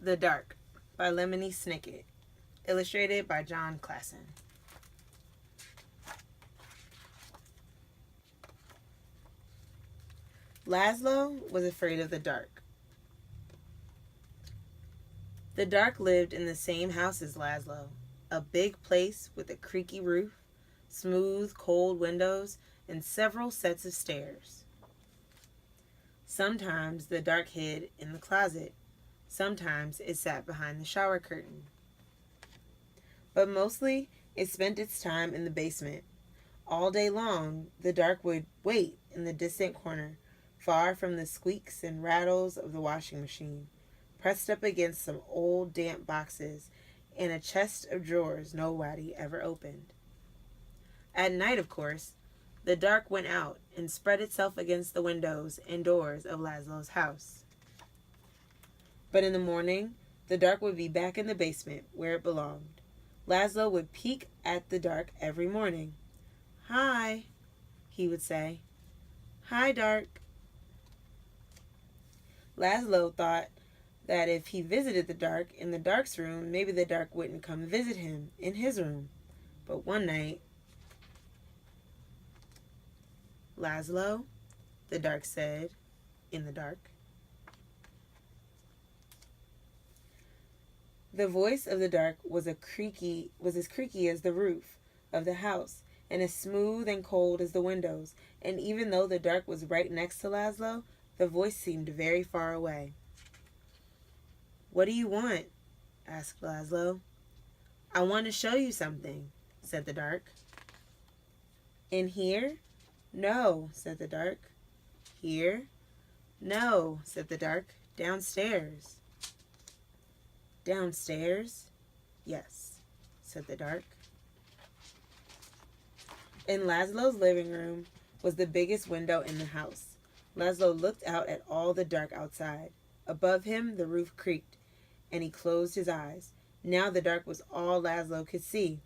The Dark by Lemony Snicket. Illustrated by John Klassen. Laszlo was afraid of the dark. The dark lived in the same house as Laszlo, a big place with a creaky roof, smooth, cold windows, and several sets of stairs. Sometimes the dark hid in the closet. Sometimes it sat behind the shower curtain. But mostly it spent its time in the basement. All day long, the dark would wait in the distant corner, far from the squeaks and rattles of the washing machine, pressed up against some old damp boxes and a chest of drawers nobody ever opened. At night, of course, the dark went out and spread itself against the windows and doors of Laszlo's house. But in the morning, the dark would be back in the basement where it belonged. Laszlo would peek at the dark every morning. "Hi," he would say. "Hi, dark." Laszlo thought that if he visited the dark in the dark's room, maybe the dark wouldn't come visit him in his room. But one night, "Laszlo," the dark said in the dark. The voice of the dark was as creaky as the roof of the house, and as smooth and cold as the windows, and even though the dark was right next to Laszlo, the voice seemed very far away. "What do you want?" asked Laszlo. "I want to show you something," said the dark. "In here?" "No," said the dark. "Here?" "No," said the dark. "Downstairs." "Downstairs?" "Yes," said the dark. In Laszlo's living room was the biggest window in the house. Laszlo looked out at all the dark outside. Above him the roof creaked, and he closed his eyes. Now the dark was all Laszlo could see.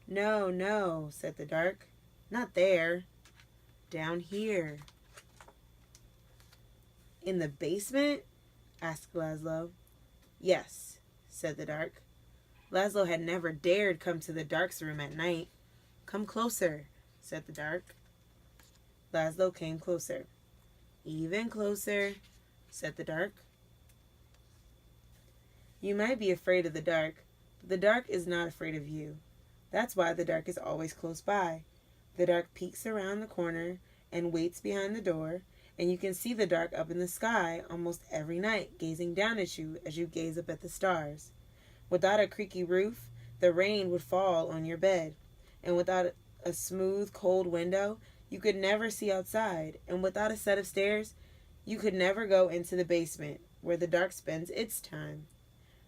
"No, no," said the dark. "Not there. Down here." "In the basement?" asked Laszlo. "Yes," said the dark. Laszlo had never dared come to the dark's room at night. "Come closer," said the dark. Laszlo came closer. "Even closer," said the dark. You might be afraid of the dark, but the dark is not afraid of you. That's why the dark is always close by. The dark peeks around the corner and waits behind the door, and you can see the dark up in the sky almost every night, gazing down at you as you gaze up at the stars. Without a creaky roof, the rain would fall on your bed, and without a smooth, cold window, you could never see outside, and without a set of stairs, you could never go into the basement, where the dark spends its time.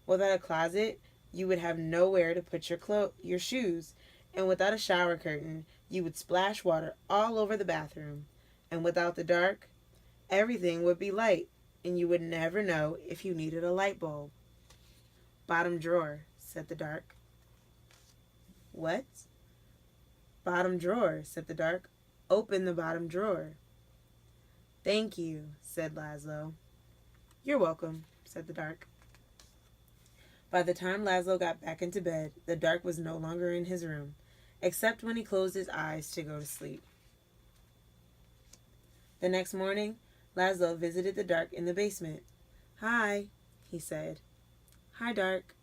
Without a closet, you would have nowhere to put your shoes, and without a shower curtain, you would splash water all over the bathroom. And without the dark, everything would be light, and you would never know if you needed a light bulb. "Bottom drawer," said the dark. "What?" "Bottom drawer," said the dark. "Open the bottom drawer." "Thank you," said Laszlo. "You're welcome," said the dark. By the time Laszlo got back into bed, the dark was no longer in his room, except when he closed his eyes to go to sleep. The next morning, Laszlo visited the dark in the basement. "Hi," he said. "Hi, dark."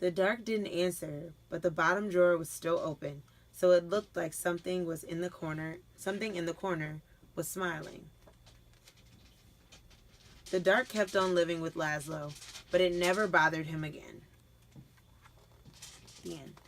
The dark didn't answer, but the bottom drawer was still open, so it looked like something in the corner was smiling. The dark kept on living with Laszlo, but it never bothered him again. The end.